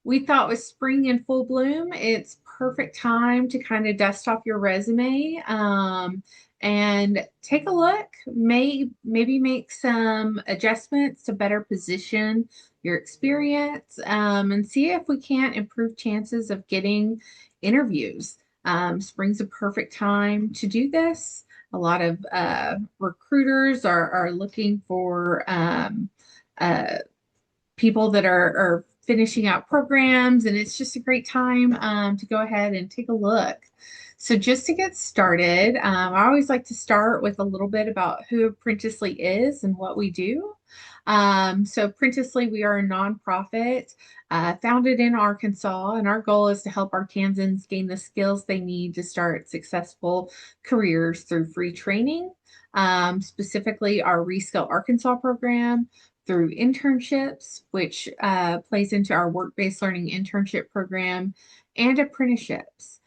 We thought with spring in full bloom, it's perfect time to kind of dust off your resume and take a look. Maybe make some adjustments to better position your experience and see if we can't improve chances of getting interviews. Spring's a perfect time to do this. A lot of recruiters are looking for uh, people that are finishing out programs, and it's just a great time to go ahead and take a look. So, just to get started, I always like to start with a little bit about who Apprenticely is and what we do. So, Apprenticely, we are a nonprofit founded in Arkansas, and our goal is to help Arkansans gain the skills they need to start successful careers through free training. Specifically, our Reskill Arkansas program through internships, which plays into our work-based learning internship program, and apprenticeships.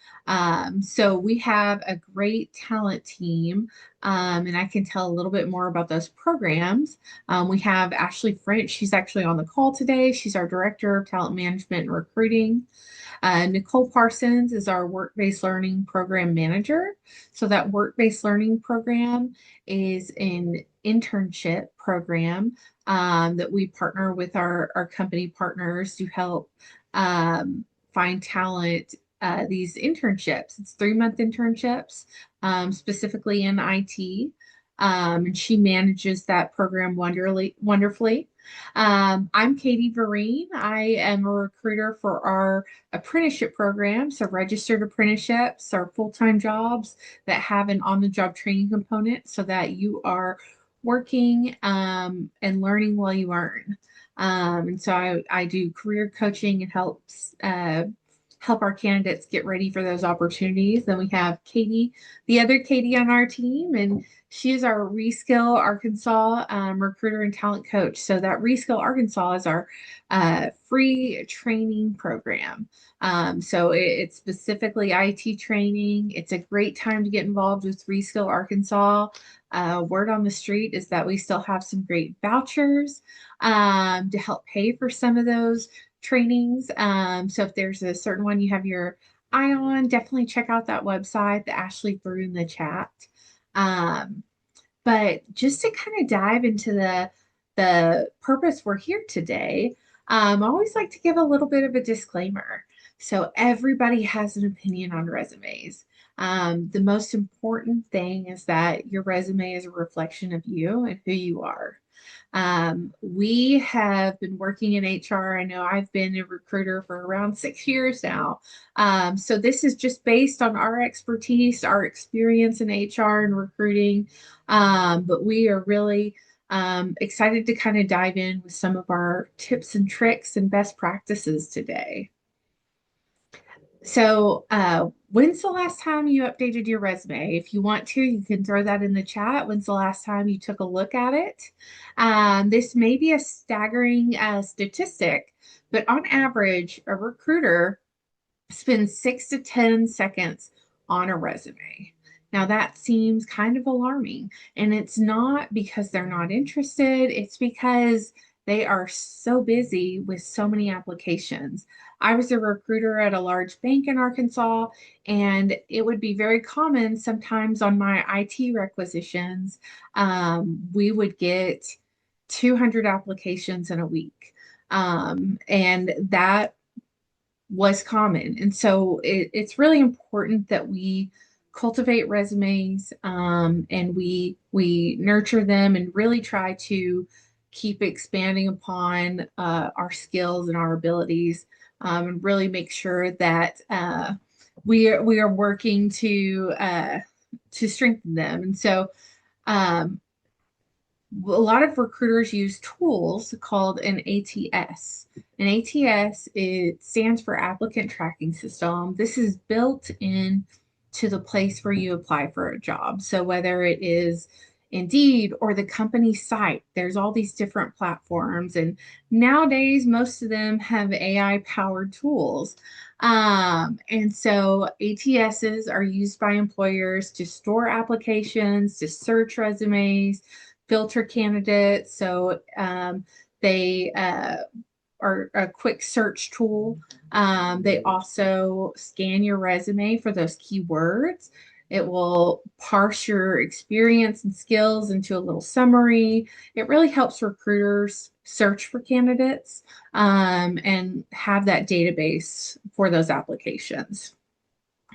So we have a great talent team, and I can tell a little bit more about those programs. We have Ashley French. She's actually on the call today. She's our Director of Talent Management and Recruiting. Nicole Parsons is our work-based learning program manager. So that work-based learning program is an internship program that we partner with our company partners to help find talent. These internships, it's 3-month internships, specifically in IT. And she manages that program wonderfully. I'm Katie Vereen. I am a recruiter for our apprenticeship program. So registered apprenticeships are full-time jobs that have an on-the-job training component so that you are working and learning while you earn. And so I do career coaching and help our candidates get ready for those opportunities. Then we have Katie, the other Katie on our team, and she is our Reskill Arkansas recruiter and talent coach. So that Reskill Arkansas is our free training program. So it's specifically IT training. It's a great time to get involved with Reskill Arkansas. Word on the street is that we still have some great vouchers to help pay for some of those trainings. So if there's a certain one you have your eye on, definitely check out that website that Ashley threw in the chat. Um, but just to kind of dive into the purpose we're here today, I always like to give a little bit of a disclaimer. So everybody has an opinion on resumes. The most important thing is that your resume is a reflection of you and who you are. We have been working in HR. I know I've been a recruiter for around 6 years now. So this is just based on our expertise, our experience in HR and recruiting. But we are really excited to kind of dive in with some of our tips and tricks and best practices today. So, when's the last time you updated your resume? If you want to, you can throw that in the chat. When's the last time you took a look at it? This may be a staggering statistic, but on average, a recruiter spends 6 to 10 seconds on a resume. Now, that seems kind of alarming, and it's not because they're not interested, it's because they are so busy with so many applications. I was a recruiter at a large bank in Arkansas, and it would be very common sometimes on my IT requisitions. We would get 200 applications in a week. And that was common. And so it's really important that we cultivate resumes and we nurture them and really try to keep expanding upon our skills and our abilities and really make sure that we are working to strengthen them. And so um, a lot of recruiters use tools called an ATS. An ATS, it stands for Applicant Tracking System. This is built in to the place where you apply for a job. So whether it is Indeed or the company site, there's all these different platforms. And nowadays, most of them have AI powered tools. And so ATSs are used by employers to store applications, to search resumes, filter candidates. So they are a quick search tool. They also scan your resume for those keywords. It will parse your experience and skills into a little summary. It really helps recruiters search for candidates and have that database for those applications.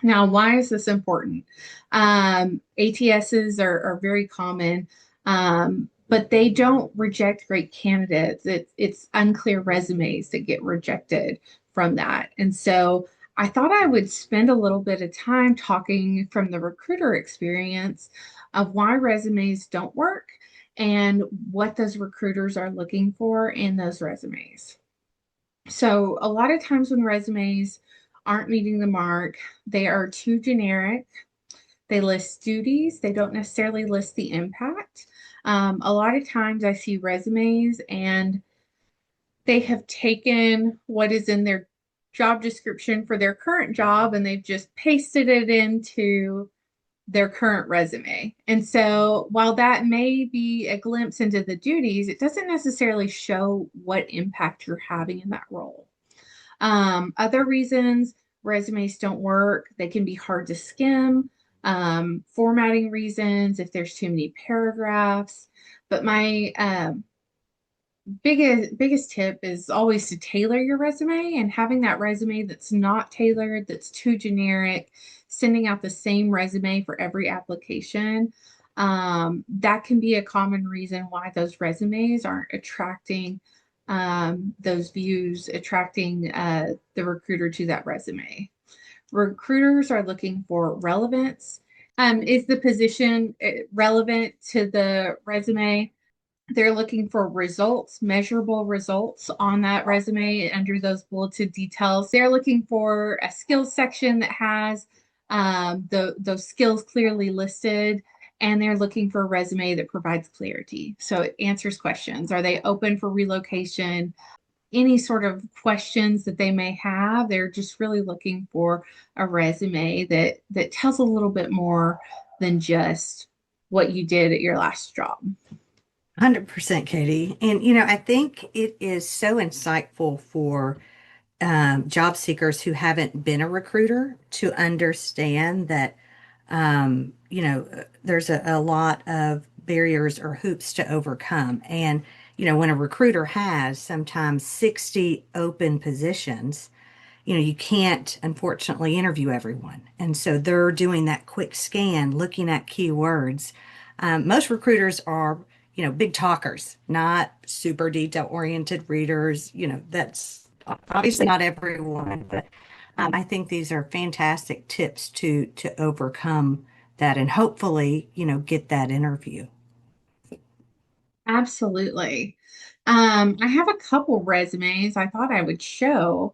Now, why is this important? ATSs are very common, but they don't reject great candidates. It's unclear resumes that get rejected from that. And so I thought I would spend a little bit of time talking from the recruiter experience of why resumes don't work and what those recruiters are looking for in those resumes. So a lot of times when resumes aren't meeting the mark, they are too generic. They list duties, they don't necessarily list the impact. A lot of times I see resumes and they have taken what is in their job description for their current job and they've just pasted it into their current resume. And so while that may be a glimpse into the duties, it doesn't necessarily show what impact you're having in that role. Other reasons resumes don't work, they can be hard to skim. Formatting reasons, if there's too many paragraphs. But my biggest tip is always to tailor your resume and having that resume that's not tailored, that's too generic, sending out the same resume for every application. That can be a common reason why those resumes aren't attracting those views, attracting the recruiter to that resume. Recruiters are looking for relevance. Is the position relevant to the resume? They're looking for results, measurable results on that resume under those bulleted details. They're looking for a skills section that has those skills clearly listed, and they're looking for a resume that provides clarity. So it answers questions. Are they open for relocation? Any sort of questions that they may have. They're just really looking for a resume that tells a little bit more than just what you did at your last job. 100%, Katie. And, I think it is so insightful for job seekers who haven't been a recruiter to understand that, there's a lot of barriers or hoops to overcome. And, when a recruiter has sometimes 60 open positions, you can't unfortunately interview everyone. And so they're doing that quick scan, looking at keywords. Most recruiters are, big talkers, not super detail oriented readers. That's obviously not everyone, but I think these are fantastic tips to overcome that and hopefully, get that interview. Absolutely. I have a couple resumes I thought I would show.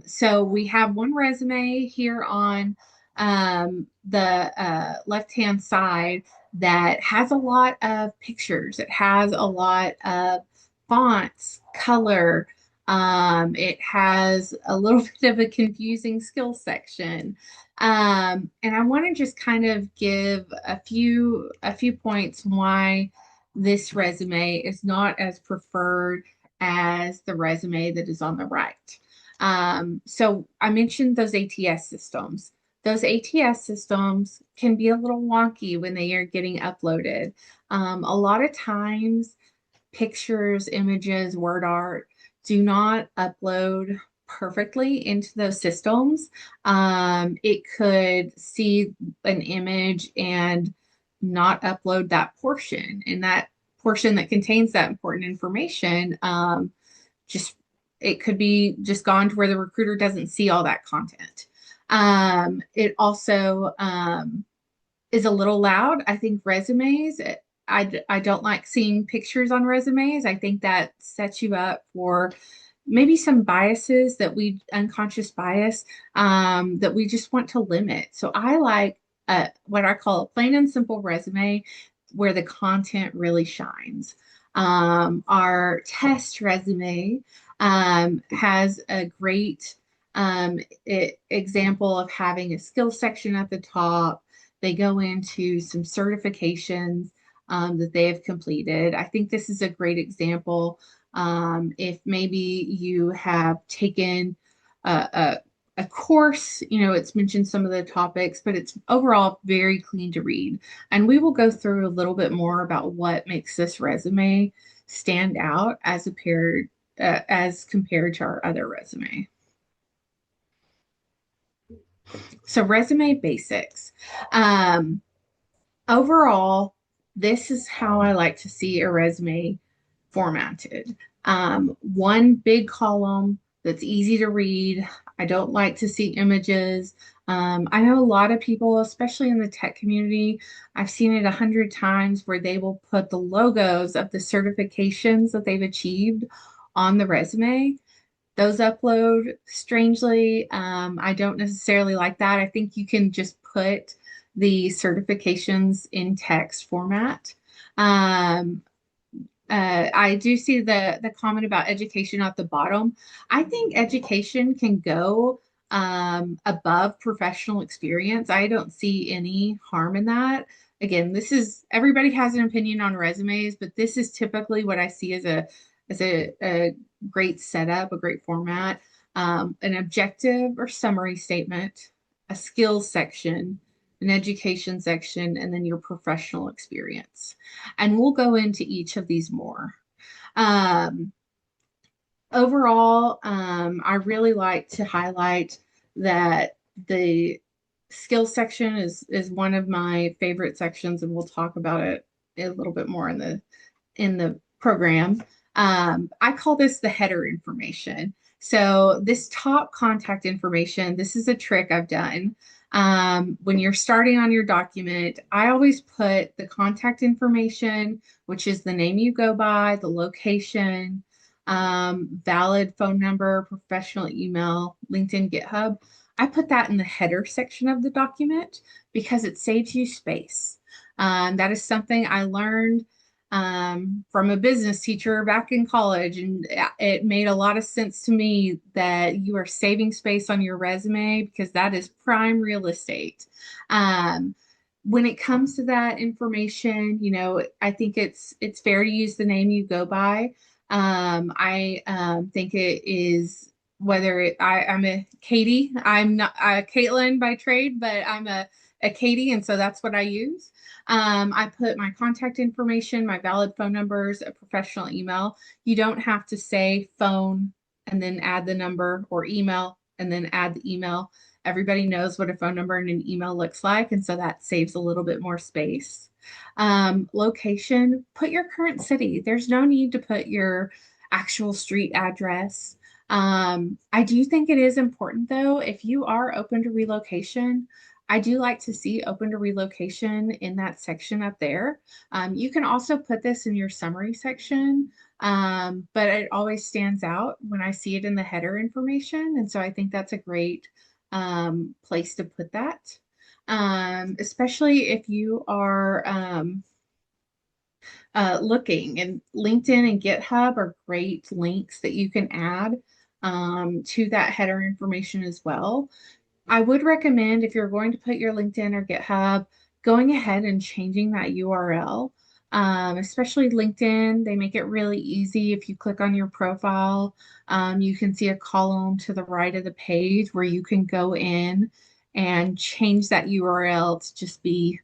So we have one resume here on the left-hand side that has a lot of pictures. It has a lot of fonts, color. It has a little bit of a confusing skills section. And I want to just kind of give a few points why this resume is not as preferred as the resume that is on the right. So I mentioned those ATS systems. Those ATS systems can be a little wonky when they are getting uploaded. A lot of times, pictures, images, word art do not upload perfectly into those systems. It could see an image and not upload that portion, and that portion that contains that important information just it could be just gone to where the recruiter doesn't see all that content. It also is a little loud. I think resumes, I don't like seeing pictures on resumes. I think that sets you up for maybe some biases that we, unconscious bias, that we just want to limit. So I like what I call a plain and simple resume where the content really shines. Our test resume has a great example of having a skills section at the top. They go into some certifications that they have completed. I think this is a great example If maybe you have taken a, a, a course, it's mentioned some of the topics, but it's overall very clean to read. And we will go through a little bit more about what makes this resume stand out as compared to our other resume. So resume basics. Um, Overall, this is how I like to see a resume formatted. One big column that's easy to read. I don't like to see images. I know a lot of people, especially in the tech community, I've seen it 100 times where they will put the logos of the certifications that they've achieved on the resume. Those upload strangely. I don't necessarily like that. I think you can just put the certifications in text format. Um, I do see the comment about education at the bottom. I think education can go above professional experience. I don't see any harm in that. Again, this is everybody has an opinion on resumes, but this is typically what I see as a great setup, a great format, an objective or summary statement, a skills section, an education section, and then your professional experience. And we'll go into each of these more. Um, Overall, I really like to highlight that the skills section is one of my favorite sections, and we'll talk about it a little bit more in the program. I call this the header information. So this top contact information, this is a trick I've done. When you're starting on your document, I always put the contact information, which is the name you go by, the location, valid phone number, professional email, LinkedIn, GitHub. I put that in the header section of the document because it saves you space. That is something I learned from a business teacher back in college, and it made a lot of sense to me that you are saving space on your resume because that is prime real estate. Um, when it comes to that information, I think it's fair to use the name you go by. I think it is I'm a Katie. I'm not a Caitlin by trade, but I'm a Katie, and so that's what I use. I put my contact information, my valid phone numbers, a professional email. You don't have to say phone and then add the number or email and then add the email. Everybody knows what a phone number and an email looks like, and so that saves a little bit more space. Location, put your current city. There's no need to put your actual street address. I do think it is important, though, if you are open to relocation, I do like to see open to relocation in that section up there. You can also put this in your summary section, but it always stands out when I see it in the header information. And so I think that's a great place to put that, especially if you are looking. And LinkedIn and GitHub are great links that you can add to that header information as well. I would recommend if you're going to put your LinkedIn or GitHub, going ahead and changing that URL. Especially LinkedIn, they make it really easy. If you click on your profile, you can see a column to the right of the page where you can go in and change that URL to just be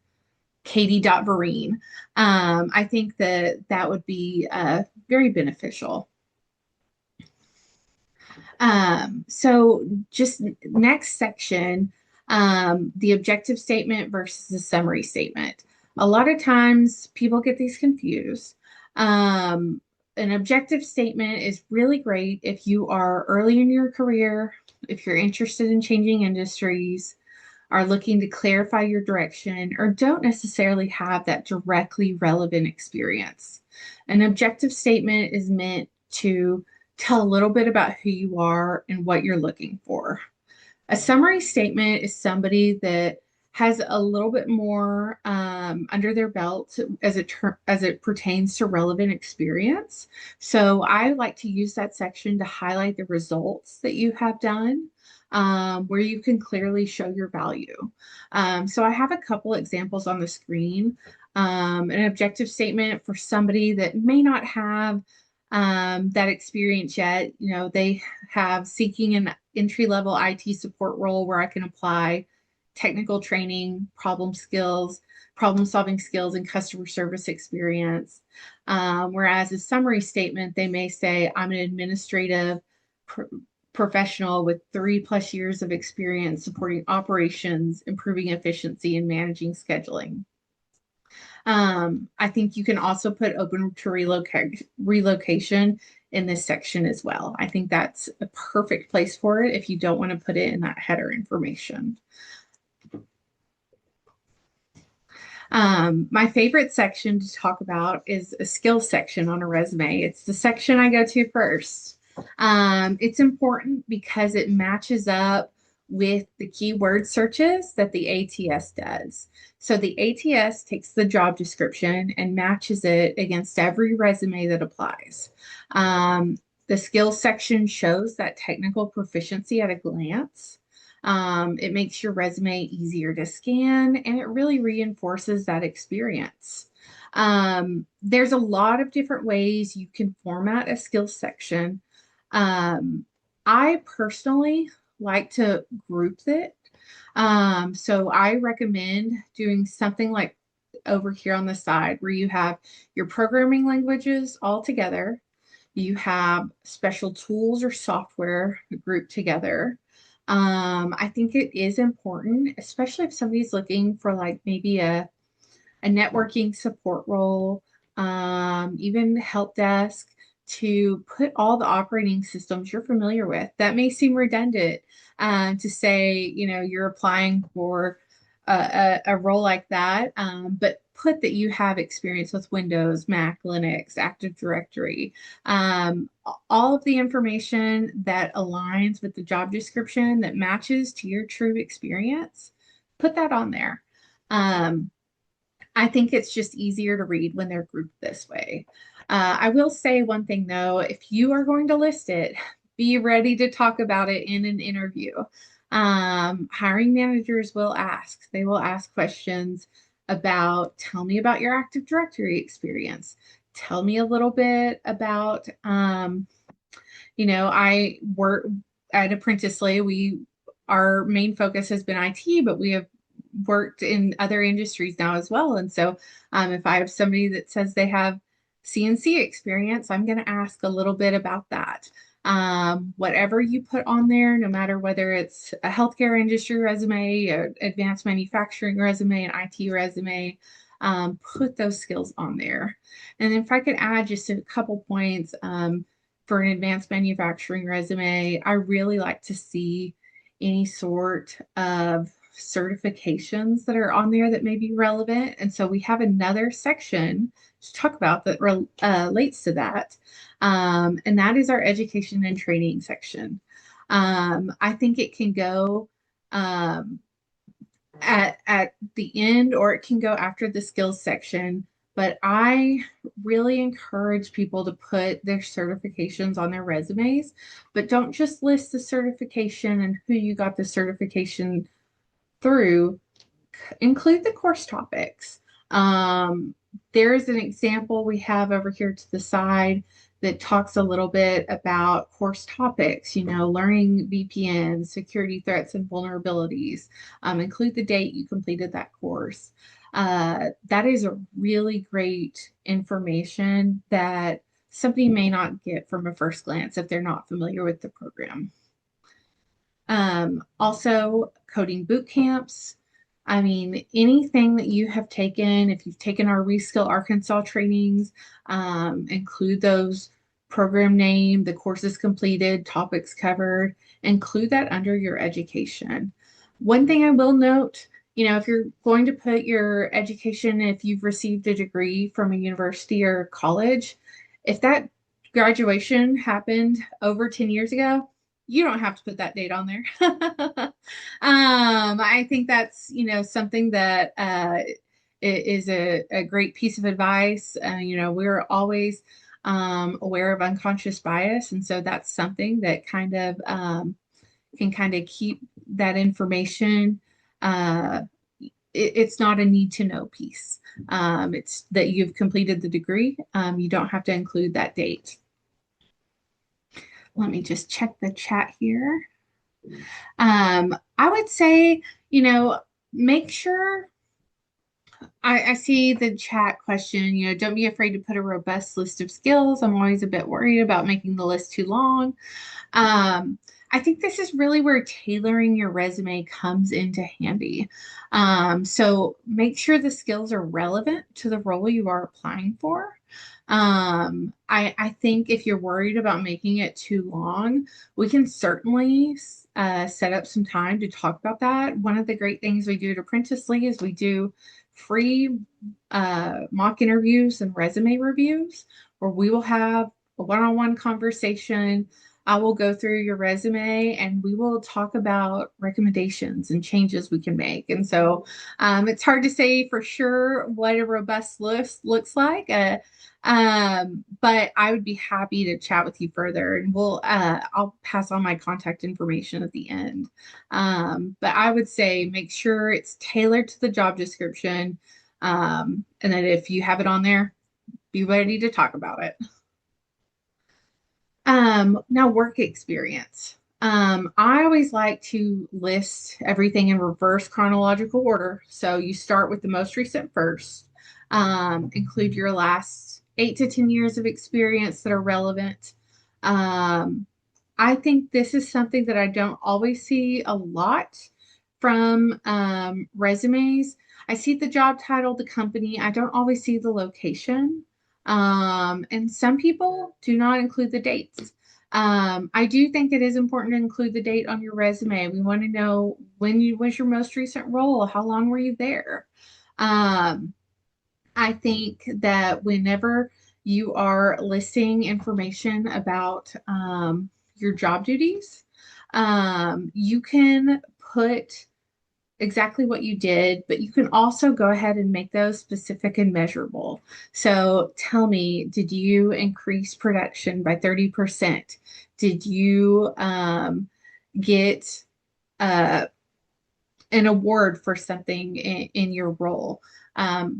katie.vereen. I think that that would be very beneficial. So just next section, the objective statement versus the summary statement. A lot of times people get these confused. Um, an objective statement is really great if you are early in your career, if you're interested in changing industries, are looking to clarify your direction, or don't necessarily have that directly relevant experience. An objective statement is meant to tell a little bit about who you are and what you're looking for. A summary statement is somebody that has a little bit more under their belt as it pertains to relevant experience. So I like to use that section to highlight the results that you have done, where you can clearly show your value. So I have a couple examples on the screen. An objective statement for somebody that may not have that experience yet. They have seeking an entry-level IT support role where I can apply technical training, problem solving skills, and customer service experience. Whereas a summary statement, they may say, I'm an administrative pr professional with 3+ years of experience supporting operations, improving efficiency, and managing scheduling. I think you can also put open to relocation in this section as well. I think that's a perfect place for it if you don't want to put it in that header information. My favorite section to talk about is a skills section on a resume. It's the section I go to first. It's important because it matches up with the keyword searches that the ATS does. So the ATS takes the job description and matches it against every resume that applies. The skills section shows that technical proficiency at a glance. It makes your resume easier to scan and it really reinforces that experience. There's a lot of different ways you can format a skills section. I personally like to group it. So I recommend doing something like over here on the side where you have your programming languages all together. You have special tools or software grouped together. I think it is important, especially if somebody's looking for like maybe a networking support role, even help desk, to put all the operating systems you're familiar with. That may seem redundant to say, you're applying for a role like that, but put that you have experience with Windows, Mac, Linux, Active Directory, all of the information that aligns with the job description that matches to your true experience, put that on there. I think it's just easier to read when they're grouped this way. I will say one thing though, if you are going to list it, be ready to talk about it in an interview. Hiring managers will ask, they will ask questions about, tell me about your Active Directory experience. Tell me a little bit about, I work at Apprenticely. Our main focus has been IT, but we have worked in other industries now as well. And so if I have somebody that says they have CNC experience, I'm going to ask a little bit about that. Whatever you put on there, no matter whether it's a healthcare industry resume, an advanced manufacturing resume, an IT resume, put those skills on there. And if I could add just a couple points for an advanced manufacturing resume, I really like to see any sort of certifications that are on there that may be relevant. And so we have another section to talk about that relates to that. And that is our education and training section. I think it can go at the end or it can go after the skills section. But I really encourage people to put their certifications on their resumes, but don't just list the certification and who you got the certification through, include the course topics. There is an example we have over here to the side that talks a little bit about course topics, learning VPN, security threats and vulnerabilities. Include the date you completed that course. That is a really great information that somebody may not get from a first glance if they're not familiar with the program. Also, coding boot camps. I mean, anything that you have taken, if you've taken our Reskill Arkansas trainings, include those program name, the courses completed, topics covered, include that under your education. One thing I will note, if you're going to put your education, if you've received a degree from a university or college, if that graduation happened over 10 years ago, you don't have to put that date on there. I think that's, something that is a great piece of advice. We're always aware of unconscious bias. And so that's something that kind of can kind of keep that information. It's not a need to know piece. It's that you've completed the degree. You don't have to include that date. Let me just check the chat here. I would say, you know, make sure I see the chat question, don't be afraid to put a robust list of skills. I'm always a bit worried about making the list too long. Um, I think this is really where tailoring your resume comes into handy. So make sure the skills are relevant to the role you are applying for. I think if you're worried about making it too long, we can certainly set up some time to talk about that. One of the great things we do at Apprenticely is we do free mock interviews and resume reviews where we will have a one-on-one conversation. I will go through your resume and we will talk about recommendations and changes we can make. And so it's hard to say for sure what a robust list looks like. But I would be happy to chat with you further, and I'll pass on my contact information at the end. But I would say make sure it's tailored to the job description, and then if you have it on there, be ready to talk about it. Now work experience. I always like to list everything in reverse chronological order. So you start with the most recent first, include your last 8 to 10 years of experience that are relevant. Um, I think this is something that I don't always see a lot from resumes. I see the job title, the company. I don't always see the location. And some people do not include the dates. I do think it is important to include the date on your resume. We want to know when you was your most recent role, how long were you there? Um, I think that whenever you are listing information about your job duties, you can put exactly what you did, but you can also go ahead and make those specific and measurable. So tell me, did you increase production by 30%? Did you get uh, an award for something in your role?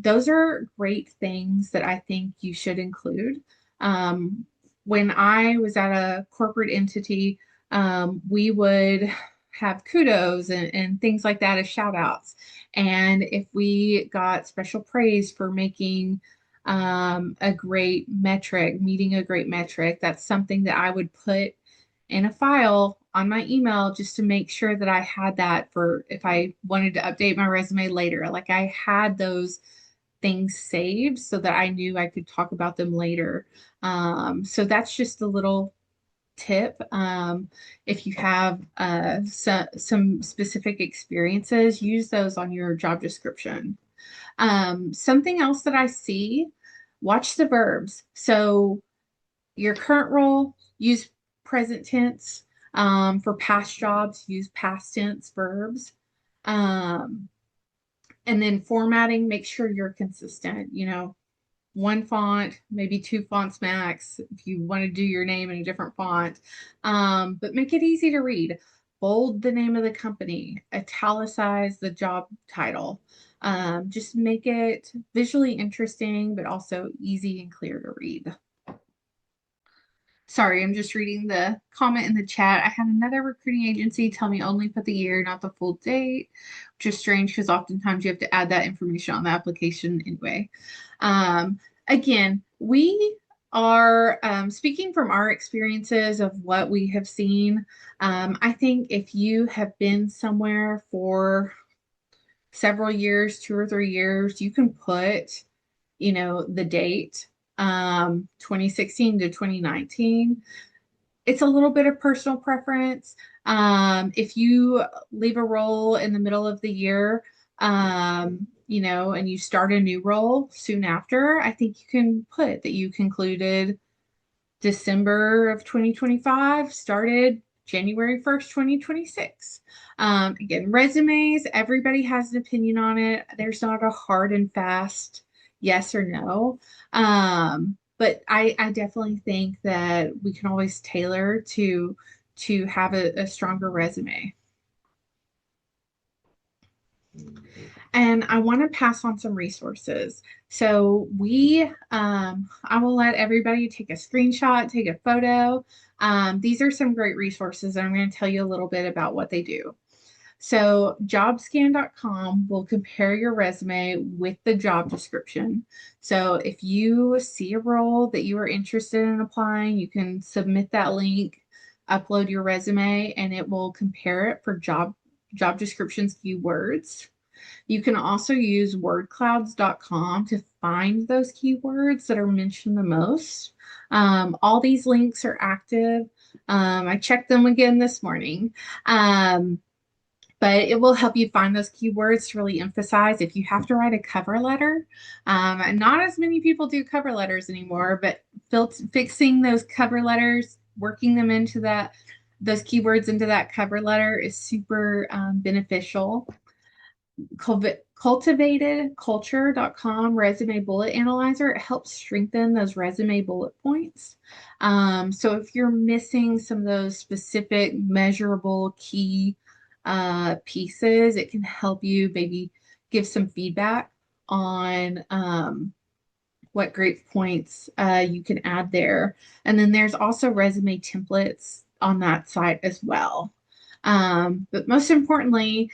Those are great things that I think you should include. When I was at a corporate entity, we would have kudos and things like that as shout outs. And if we got special praise for making a great metric, meeting a great metric, that's something that I would put in a file on my email just to make sure that I had that for if I wanted to update my resume later. Like I had those things saved so that I knew I could talk about them later. So that's just a little tip. If you have some specific experiences, use those on your job description. Something else that I see, watch the verbs. So your current role, use present tense. For past jobs, use past tense verbs. Um, and then formatting, make sure you're consistent. One font, maybe two fonts max if you want to do your name in a different font. But make it easy to read. Bold the name of the company, italicize the job title. Just make it visually interesting, but also easy and clear to read. Sorry, I'm just reading the comment in the chat. I had another recruiting agency tell me only put the year, not the full date, which is strange because oftentimes you have to add that information on the application anyway. Um, Again, we are speaking from our experiences of what we have seen. I think if you have been somewhere for several years, 2 or 3 years, you can put, the date 2016 to 2019. It's a little bit of personal preference. If you leave a role in the middle of the year, and you start a new role soon after, I think you can put that you concluded December of 2025, started January 1st, 2026. Again, resumes, everybody has an opinion on it. There's not a hard and fast yes or no. But I definitely think that we can always tailor to have a stronger resume. And I want to pass on some resources. So I will let everybody take a screenshot, take a photo. These are some great resources, and I'm going to tell you a little bit about what they do. So, jobscan.com will compare your resume with the job description. So, if you see a role that you are interested in applying, you can submit that link, upload your resume, and it will compare it for job descriptions keywords. You can also use wordclouds.com to find those keywords that are mentioned the most. All these links are active. I checked them again this morning. But it will help you find those keywords to really emphasize if you have to write a cover letter. And not as many people do cover letters anymore, but fixing those cover letters, working them into those keywords into that cover letter is super beneficial. Cultivatedculture.com resume bullet analyzer, it helps strengthen those resume bullet points. So if you're missing some of those specific measurable key pieces, it can help you maybe give some feedback on what great points you can add there. And then there's also resume templates on that site as well. But most importantly,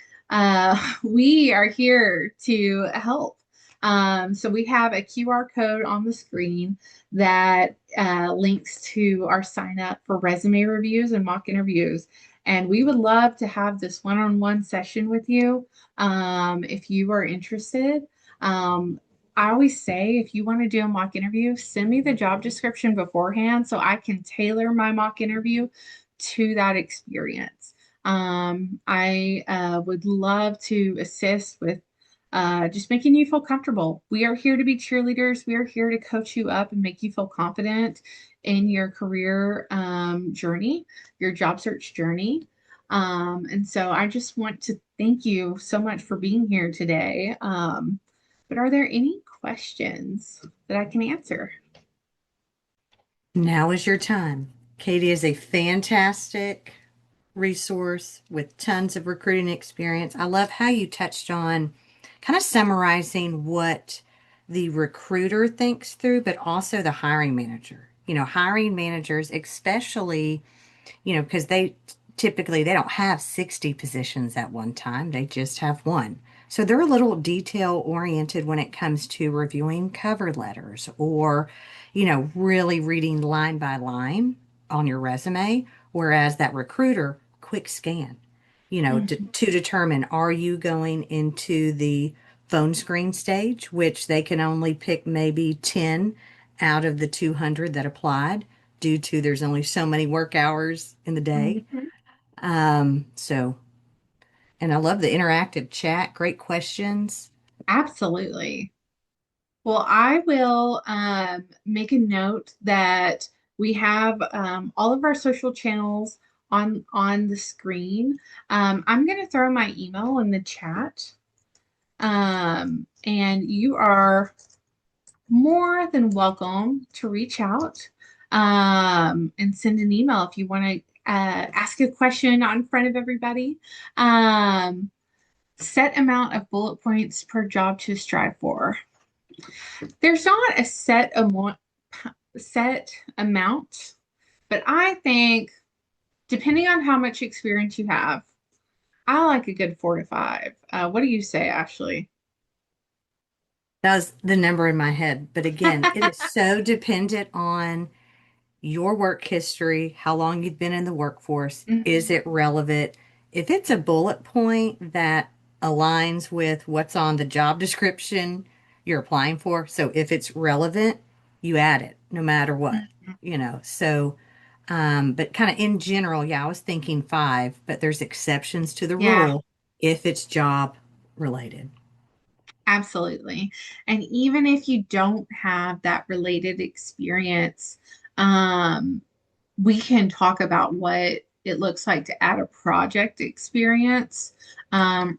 we are here to help. So we have a QR code on the screen that links to our sign up for resume reviews and mock interviews. And we would love to have this one-on-one session with you if you are interested. Um, I always say if you want to do a mock interview, send me the job description beforehand so I can tailor my mock interview to that experience. I would love to assist with just making you feel comfortable. We are here to be cheerleaders. We are here to coach you up and make you feel confident in your career journey, your job search journey. And so I just want to thank you so much for being here today. But are there any questions that I can answer? Now is your time. Katie is a fantastic resource with tons of recruiting experience. I love how you touched on kind of summarizing what the recruiter thinks through, but also the hiring manager. Hiring managers, especially, because they don't have 60 positions at one time. They just have one. So they're a little detail oriented when it comes to reviewing cover letters or, really reading line by line on your resume. Whereas that recruiter, quick scan, Mhm. to determine are you going into the phone screen stage, which they can only pick maybe 10 out of the 200 that applied due to there's only so many work hours in the day. Mhm. So, and I love the interactive chat, great questions. Absolutely. Well, I will make a note that we have all of our social channels on the screen. I'm going to throw my email in the chat, and you are more than welcome to reach out and send an email if you want to ask a question out in front of everybody. Um, Set amount of bullet points per job to strive for. There's not a set amount, but I think depending on how much experience you have, I like a good 4 to 5. What do you say, Ashley? That was the number in my head. But again, it is so dependent on your work history, how long you've been in the workforce, is Mhm. it relevant? If it's a bullet point that aligns with what's on the job description you're applying for, so if it's relevant, you add it no matter what, Mhm. So, but kind of in general, yeah, I was thinking five, but there's exceptions to the Yeah, rule if it's job related. absolutely. And even if you don't have that related experience, um, we can talk about what it looks like to add a project experience,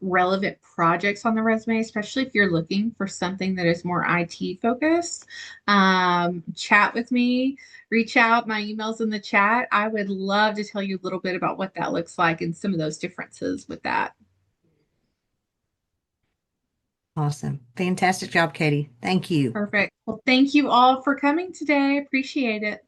relevant projects on the resume, especially if you're looking for something that is more IT focused. Chat with me, reach out. My email's in the chat. I would love to tell you a little bit about what that looks like and some of those differences with that. Awesome. Fantastic job, Katie. Thank you. Perfect. Well, thank you all for coming today. Appreciate it.